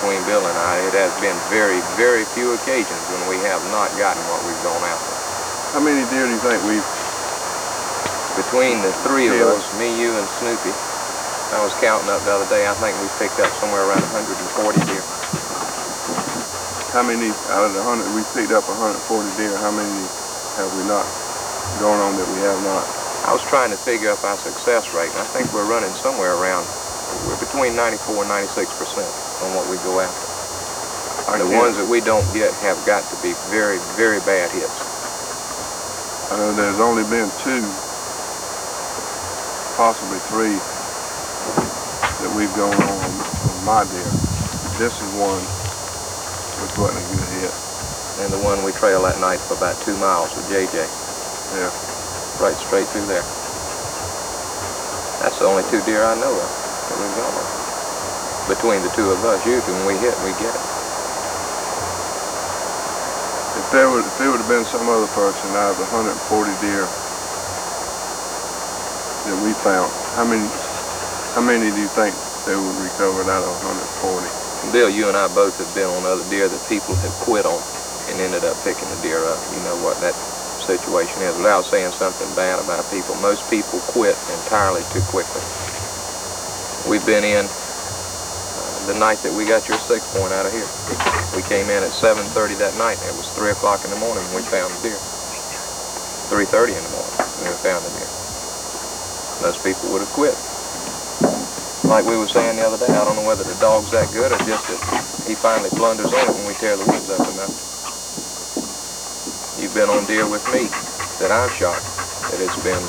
between Bill and I. It has been very, very few occasions when we have not gotten what we've gone after. How many deer do you think we've... Between the three of us, me, you, and Snoopy, I was counting up the other day, I think we picked up somewhere around 140 deer. How many out of the 100, we picked up 140 deer, how many have we not gone on that we have not? I was trying to figure up our success rate, and I think we're running somewhere around, we're between 94 and 96% on what we go after. The ones that we don't get have got to be very, very bad hits. I know there's only been 2, possibly 3, that we've gone on my deer. This is one which wasn't a good hit. And the one we trailed that night for about 2 miles with JJ. Yeah. Right straight through there. That's the only 2 deer I know of that we've gone on. Between the 2 of us, usually when we hit, we get it. If there would have been some other person out of the 140 deer that we found, how many do you think they would recover out of 140? Bill, you and I both have been on other deer that people have quit on and ended up picking the deer up. You know what that situation is. Without saying something bad about people, most people quit entirely too quickly. We've been in the night that we got your 6 point out of here. We came in at 7:30 that night, and it was 3 o'clock in the morning when we found the deer. 3:30 in the morning when we found the deer. Most people would have quit. Like we were saying the other day, I don't know whether the dog's that good or just that he finally blunders on it when we tear the woods up enough. You've been on deer with me that I've shot, that it's been,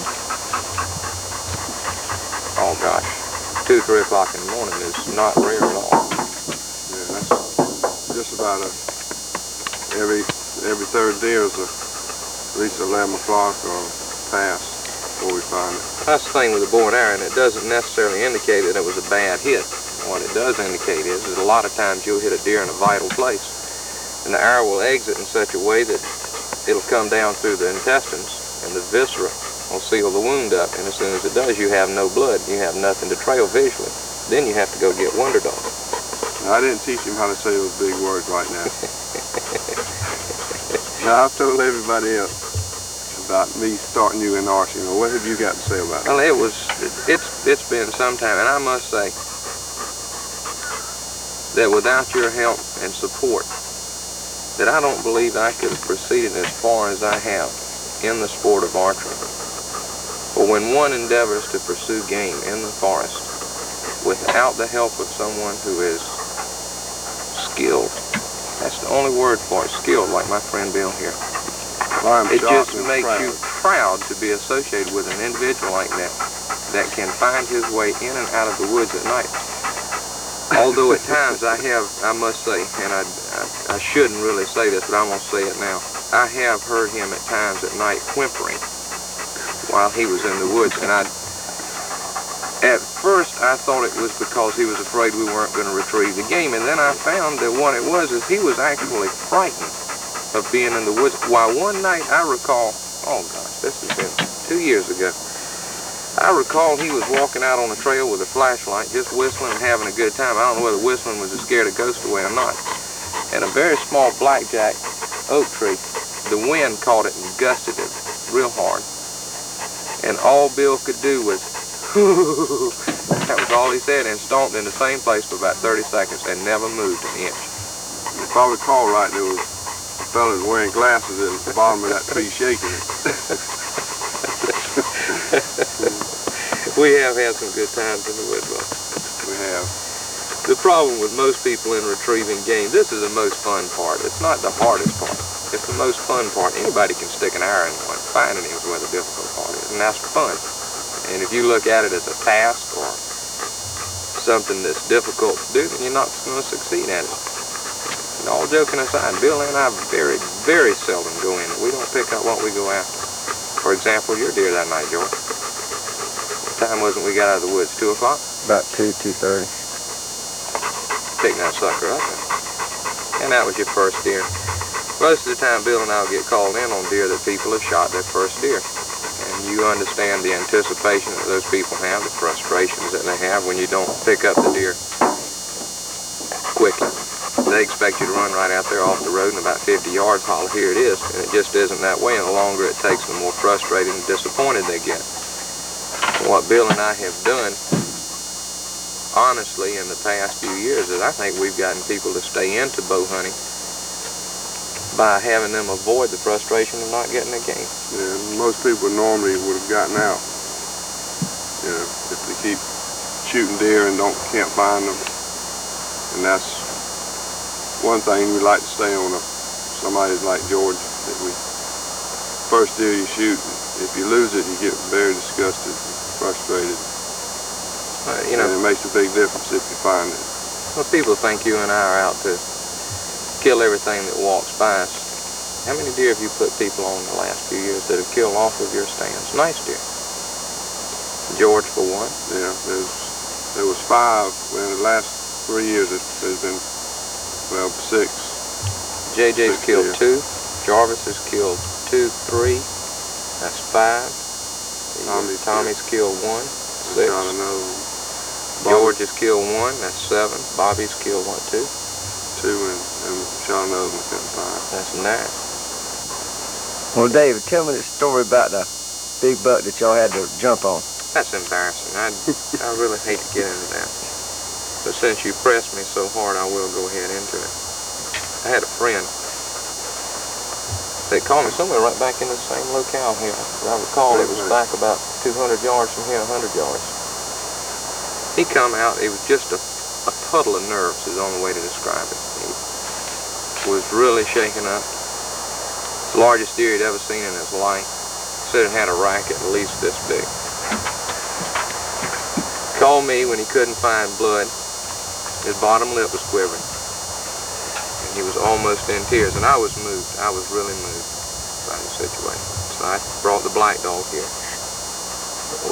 oh gosh, 2, 3 o'clock in the morning is not rare at all. Yeah, that's just about every third deer is at least 11 o'clock or past before we find it. That's the thing with the bow and arrow, and it doesn't necessarily indicate that it was a bad hit. What it does indicate is that a lot of times you'll hit a deer in a vital place, and the arrow will exit in such a way that it'll come down through the intestines, and the viscera will seal the wound up, and as soon as it does, you have no blood. You have nothing to trail visually. Then you have to go get Wonder Dog. Now, I didn't teach him how to say those big words right now. Now, I've told everybody else about me starting you in archery. What have you got to say about it? Well, it's been some time, and I must say that without your help and support, that I don't believe I could have proceeded as far as I have in the sport of archery. But when one endeavors to pursue game in the forest without the help of someone who is skilled, that's the only word for it, skilled, like my friend Bill here. It just makes you proud to be associated with an individual like that can find his way in and out of the woods at night. Although at times I must say, and I shouldn't really say this, but I'm going to say it now, I have heard him at times at night whimpering while he was in the woods, and at first I thought it was because he was afraid we weren't going to retrieve the game, and then I found that what it was is he was actually frightened of being in the woods. While one night I recall, oh gosh, this has been 2 years ago, I recall he was walking out on the trail with a flashlight, just whistling and having a good time. I don't know whether whistling was to scare the ghost away or not. And a very small blackjack oak tree, the wind caught it and gusted it real hard. And all Bill could do was, hoo. That was all he said, and stomped in the same place for about 30 seconds and never moved an inch. If I recall right, there was fellas wearing glasses at the bottom of that tree shaking it. We have had some good times in the woods, though. We have. The problem with most people in retrieving game, this is the most fun part. It's not the hardest part. It's the most fun part. Anybody can stick an arrow in one. Finding it is where the difficult part is, and that's fun. And if you look at it as a task or something that's difficult to do, then you're not going to succeed at it. And all joking aside, Bill and I very, very seldom go in. We don't pick up what we go after. For example, your deer that night, George. What time was it we got out of the woods? 2 o'clock? About 2:30. Picked that sucker up. And that was your first deer. Most of the time, Bill and I will get called in on deer that people have shot their first deer. And you understand the anticipation that those people have, the frustrations that they have when you don't pick up the deer quickly. They expect you to run right out there off the road and about 50 yards, holler, here it is. And it just isn't that way, and the longer it takes, the more frustrated and disappointed they get. And what Bill and I have done, honestly, in the past few years, is I think we've gotten people to stay into bow hunting by having them avoid the frustration of not getting a game. Yeah, most people normally would have gotten out. You know, if they keep shooting deer and can't find them. And that's one thing we like to stay on. Somebody like George, that first deer you shoot, if you lose it, you get very disgusted, frustrated. You know, and it makes a big difference if you find it. Well, people think you and I are out to kill everything that walks by us. How many deer have you put people on in the last few years that have killed off of your stands? Nice deer. George, for one. Yeah, there was 5. Well, in the last 3 years, there's been, well, 6. JJ's killed deer. 2. Jarvis has killed 2, 3. That's 5. Tommy's killed 1. 6. Shot another one. George has killed 1. That's 7. Bobby's killed what, 2? 2, and shot another one, couldn't find. That's 9. Well, David, tell me the story about the big buck that y'all had to jump on. That's embarrassing. I really hate to get into that. But since you pressed me so hard, I will go ahead into it. I had a friend that called me somewhere right back in the same locale here. As I recall, it was back about 200 yards from here, 100 yards. He come out, it was just a puddle of nerves is the only way to describe it. He was really shaken up. It's the largest deer he'd ever seen in his life. Said it had a racket at least this big. Called me when he couldn't find blood. His bottom lip was quivering. And he was almost in tears. And I was moved. I was really moved by the situation. So I brought the black dog here.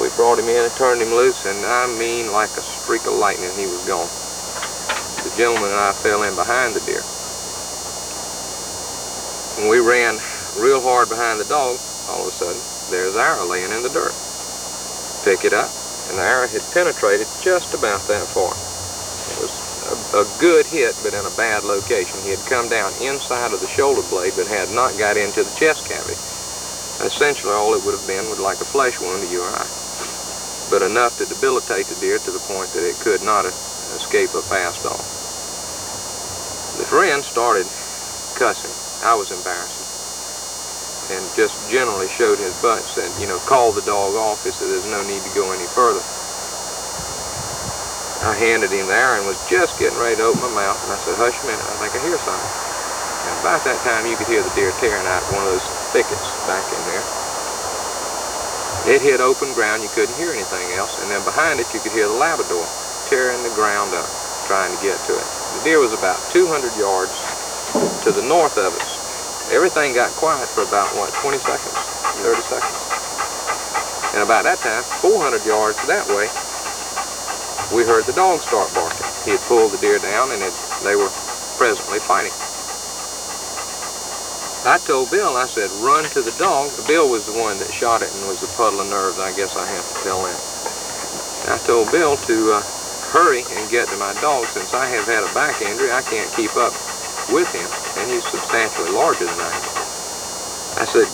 We brought him in and turned him loose, and I mean like a streak of lightning, he was gone. The gentleman and I fell in behind the deer. When we ran real hard behind the dog, all of a sudden, there's arrow laying in the dirt. Pick it up, and the arrow had penetrated just about that far. It was a good hit, but in a bad location. He had come down inside of the shoulder blade, but had not got into the chest cavity. Essentially, all it would have been was like a flesh wound to you or I, but enough to debilitate the deer to the point that it could not escape a fast dog. The friend started cussing. I was embarrassed, and just generally showed his butt, said, you know, call the dog off. He said, there's no need to go any further. I handed him the arrow and was just getting ready to open my mouth, and I said, hush a minute, I think I hear something. And about that time, you could hear the deer tearing out one of those thickets back in there. It hit open ground, you couldn't hear anything else, and then behind it, you could hear the Labrador tearing the ground up, trying to get to it. The deer was about 200 yards to the north of us. Everything got quiet for about, what, 20 seconds, 30 seconds? And about that time, 400 yards that way, we heard the dog start barking. He had pulled the deer down, and they were presently fighting. I told Bill, I said, run to the dog. Bill was the one that shot it and was the puddle of nerves. I guess I have to tell him. I told Bill to hurry and get to my dog. Since I have had a back injury, I can't keep up with him, and he's substantially larger than I am. I said,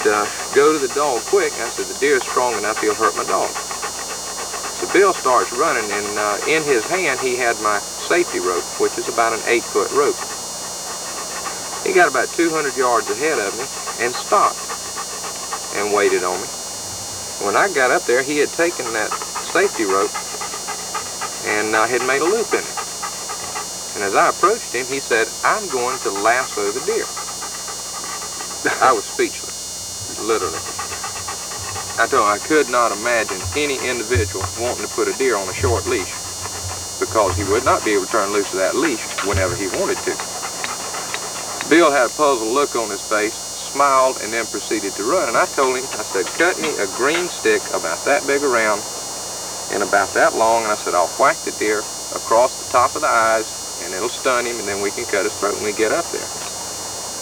go to the dog quick. I said, the deer's strong enough, he'll hurt my dog. So Bill starts running, and in his hand, he had my safety rope, which is about an 8-foot rope. He got about 200 yards ahead of me and stopped and waited on me. When I got up there, he had taken that safety rope and had made a loop in it. And as I approached him, he said, I'm going to lasso the deer. I was speechless, literally. I told him I could not imagine any individual wanting to put a deer on a short leash, because he would not be able to turn loose of that leash whenever he wanted to. Bill had a puzzled look on his face, smiled, and then proceeded to run. And I told him, I said, cut me a green stick about that big around and about that long, and I said, I'll whack the deer across the top of the eyes, and it'll stun him, and then we can cut his throat when we get up there.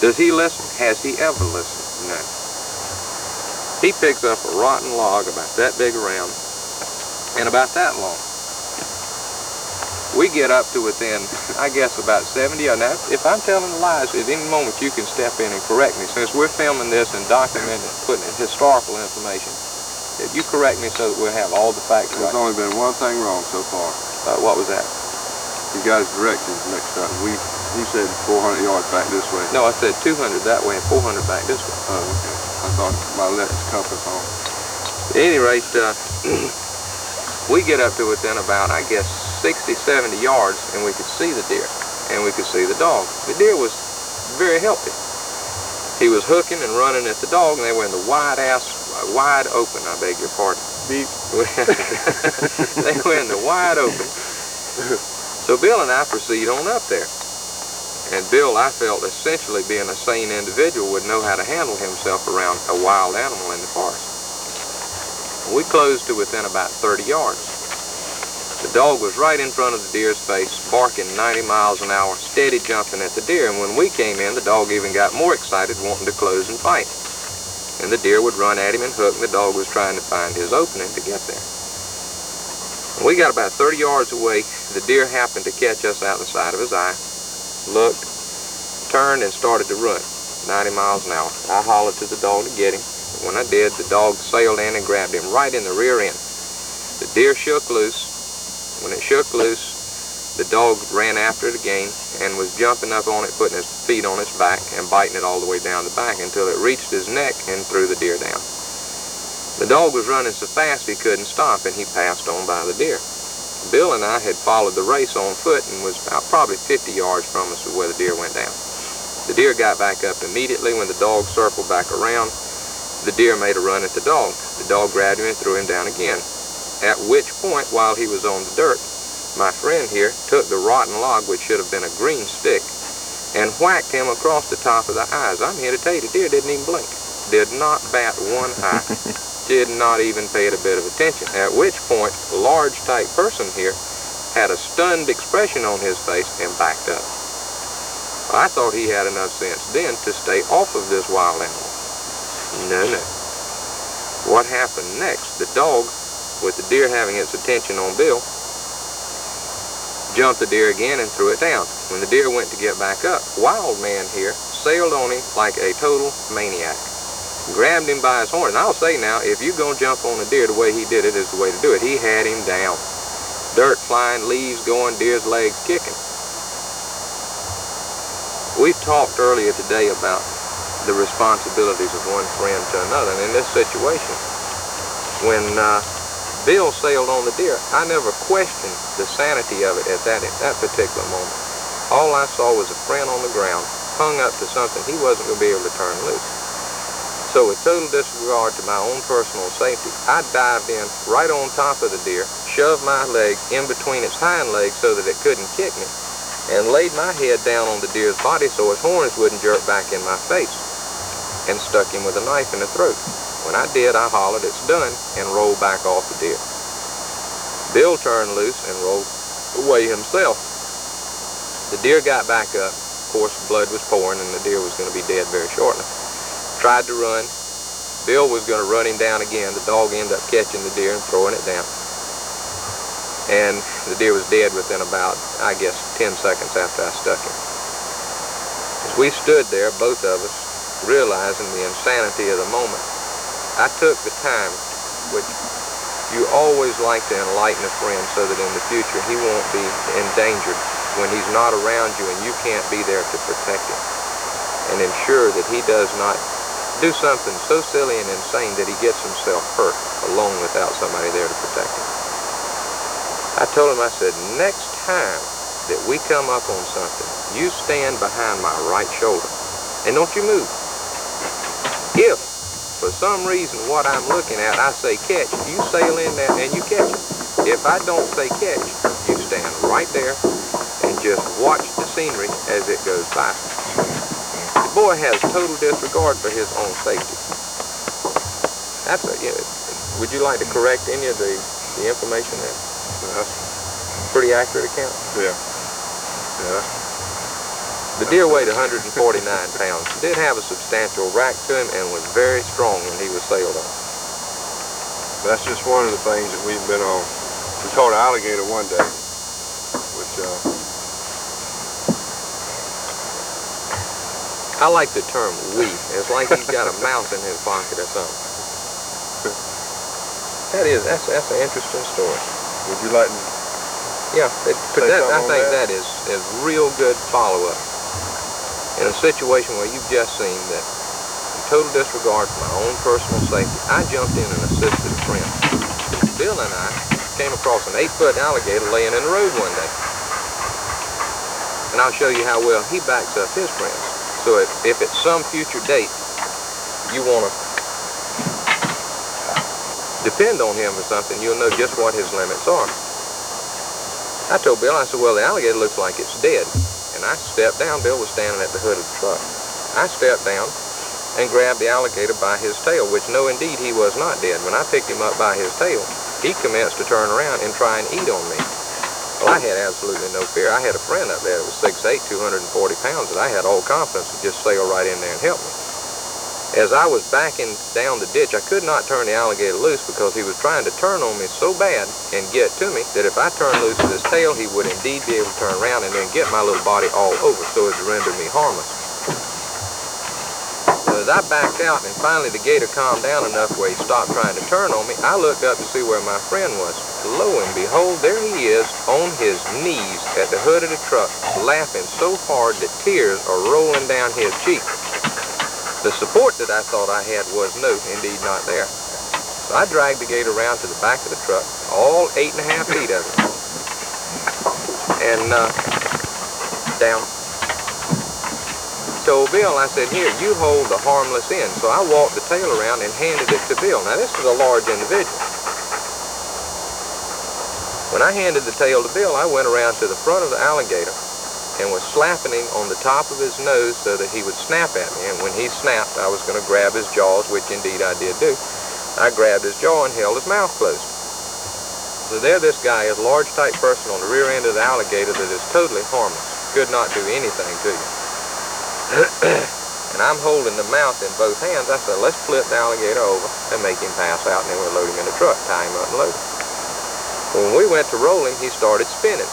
Does he listen? Has he ever listened? No. He picks up a rotten log about that big around and about that long. We get up to within, I guess, about 70 yards. Now, if I'm telling lies, at any moment you can step in and correct me. Since we're filming this and documenting, putting in historical information, if you correct me so that we'll have all the facts right. There's only been one thing wrong so far. What was that? You guys' directions mixed up. He said 400 yards back this way. No, I said 200 that way and 400 back this way. Oh, okay. I thought my left compass on. At any rate, we get up to within about, I guess, 60, 70 yards, and we could see the deer, and we could see the dog. The deer was very healthy. He was hooking and running at the dog, and they were in the wide open, I beg your pardon. Beep. They were in the wide open. So Bill and I proceed on up there. And Bill, I felt, essentially being a sane individual, would know how to handle himself around a wild animal in the forest. We closed to within about 30 yards. The dog was right in front of the deer's face, barking 90 miles an hour, steady jumping at the deer. And when we came in, the dog even got more excited, wanting to close and fight. And the deer would run at him and hook, and the dog was trying to find his opening to get there. When we got about 30 yards away, the deer happened to catch us out the side of his eye, looked, turned, and started to run, 90 miles an hour. I hollered to the dog to get him. When I did, the dog sailed in and grabbed him right in the rear end. The deer shook loose. When it shook loose, the dog ran after it again and was jumping up on it, putting his feet on its back and biting it all the way down the back until it reached his neck and threw the deer down. The dog was running so fast he couldn't stop, and he passed on by the deer. Bill and I had followed the race on foot and was about probably 50 yards from us where the deer went down. The deer got back up immediately. When the dog circled back around, the deer made a run at the dog. The dog grabbed him and threw him down again. At which point, while he was on the dirt, my friend here took the rotten log, which should have been a green stick, and whacked him across the top of the eyes. I'm here to tell you, the deer didn't even blink. Did not bat one eye. Did not even pay it a bit of attention. At which point, a large type person here had a stunned expression on his face and backed up. I thought he had enough sense then to stay off of this wild animal. No. What happened next? The dog, with the deer having its attention on Bill, jumped the deer again and threw it down. When the deer went to get back up, Wild Man here sailed on him like a total maniac. Grabbed him by his horn. And I'll say now, if you're going to jump on a deer the way he did it is the way to do it. He had him down. Dirt flying, leaves going, deer's legs kicking. We've talked earlier today about the responsibilities of one friend to another. And in this situation, when Bill sailed on the deer, I never questioned the sanity of it at that particular moment. All I saw was a friend on the ground, hung up to something he wasn't going to be able to turn loose. So with total disregard to my own personal safety, I dived in right on top of the deer, shoved my leg in between its hind legs so that it couldn't kick me, and laid my head down on the deer's body so his horns wouldn't jerk back in my face, and stuck him with a knife in the throat. When I did, I hollered, "It's done," and rolled back off the deer. Bill turned loose and rolled away himself. The deer got back up. Of course, blood was pouring, and the deer was going to be dead very shortly. Tried to run. Bill was going to run him down again. The dog ended up catching the deer and throwing it down. And the deer was dead within about, I guess, 10 seconds after I stuck him. As we stood there, both of us, realizing the insanity of the moment, I took the time, which you always like to enlighten a friend so that in the future he won't be endangered when he's not around you and you can't be there to protect him, and ensure that he does not do something so silly and insane that he gets himself hurt alone without somebody there to protect him. I told him, I said, next time that we come up on something, you stand behind my right shoulder and don't you move. If for some reason what I'm looking at, I say catch, you sail in there and you catch it. If I don't say catch, you stand right there and just watch the scenery as it goes by. The boy has total disregard for his own safety. That's a, you know, would you like to correct any of the information there? That's pretty accurate account? Yeah. The deer weighed 149 pounds, did have a substantial rack to him, and was very strong when he was sailed on. That's just one of the things that we've been on. We caught an alligator one day, which I like the term "we." It's like he's got a mouse in his pocket or something. That's an interesting story. Would you like to? Yeah, but Say I something on think that? that is real good follow-up. In a situation where you've just seen that, in total disregard for my own personal safety, I jumped in and assisted a friend. Bill and I came across an 8-foot alligator laying in the road one day. And I'll show you how well he backs up his friends. So if at some future date you want to depend on him for something, you'll know just what his limits are. I told Bill, I said, well, the alligator looks like it's dead. And I stepped down. Bill was standing at the hood of the truck. I stepped down and grabbed the alligator by his tail, which, no, indeed, he was not dead. When I picked him up by his tail, he commenced to turn around and try and eat on me. Well, I had absolutely no fear. I had a friend up there that was 6'8", 240 pounds, that I had all confidence to just sail right in there and help me. As I was backing down the ditch, I could not turn the alligator loose because he was trying to turn on me so bad and get to me that if I turned loose of his tail, he would indeed be able to turn around and then get my little body all over so as to render me harmless. So as I backed out and finally the gator calmed down enough where he stopped trying to turn on me, I looked up to see where my friend was. Lo and behold, there he is on his knees at the hood of the truck, laughing so hard that tears are rolling down his cheeks. The support that I thought I had was no, indeed not there. So I dragged the gator around to the back of the truck, all 8.5 feet of it, and down. Told Bill, I said, here, you hold the harmless end. So I walked the tail around and handed it to Bill. Now this is a large individual. When I handed the tail to Bill, I went around to the front of the alligator and was slapping him on the top of his nose so that he would snap at me. And when he snapped, I was going to grab his jaws, which indeed I did do. I grabbed his jaw and held his mouth closed. So there this guy is, a large, tight person on the rear end of the alligator that is totally harmless, could not do anything to you. And I'm holding the mouth in both hands. I said, let's flip the alligator over and make him pass out, and then we'll load him in the truck, tie him up and load him. When we went to roll him, he started spinning.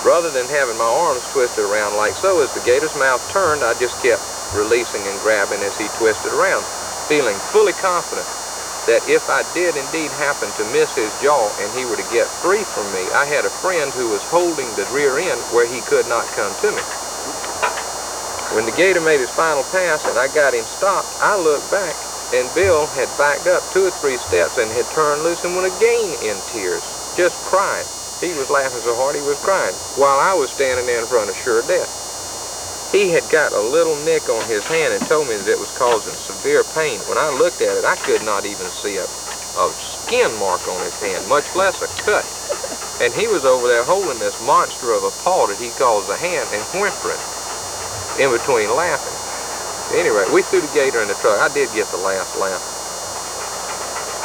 Rather than having my arms twisted around like so, as the gator's mouth turned, I just kept releasing and grabbing as he twisted around, feeling fully confident that if I did indeed happen to miss his jaw and he were to get free from me, I had a friend who was holding the rear end where he could not come to me. When the gator made his final pass and I got him stopped, I looked back and Bill had backed up 2 or 3 steps and had turned loose and was again in tears, just crying. He was laughing so hard he was crying, while I was standing there in front of sure death. He had got a little nick on his hand and told me that it was causing severe pain. When I looked at it, I could not even see a skin mark on his hand, much less a cut. And he was over there holding this monster of a paw that he calls a hand and whimpering in between laughing. At any rate, we threw the gator in the truck. I did get the last laugh.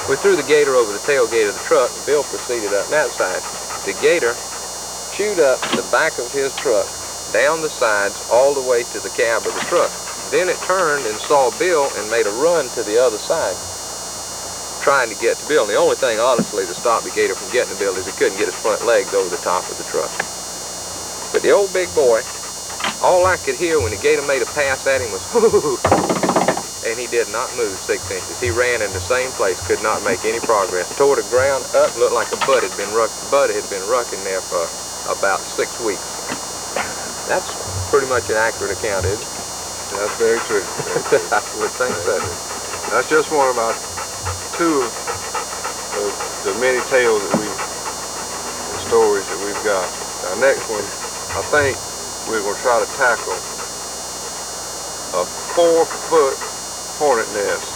We threw the gator over the tailgate of the truck, and Bill proceeded up that side. The gator chewed up the back of his truck, down the sides, all the way to the cab of the truck. Then it turned and saw Bill and made a run to the other side, trying to get to Bill. And the only thing, honestly, to stop the gator from getting to Bill is he couldn't get his front legs over the top of the truck. But the old big boy, all I could hear when the gator made a pass at him was, hoo, and he did not move 6 inches. He ran in the same place, could not make any progress. Toward the ground, up, looked like a bud had been rucking there for about 6 weeks. That's pretty much an accurate account, isn't it? That's very true. I would think so. That's just one of our 2 of the many tales that the stories that we've got. Our next one, I think we're going to try to tackle a 4-foot hornet nest.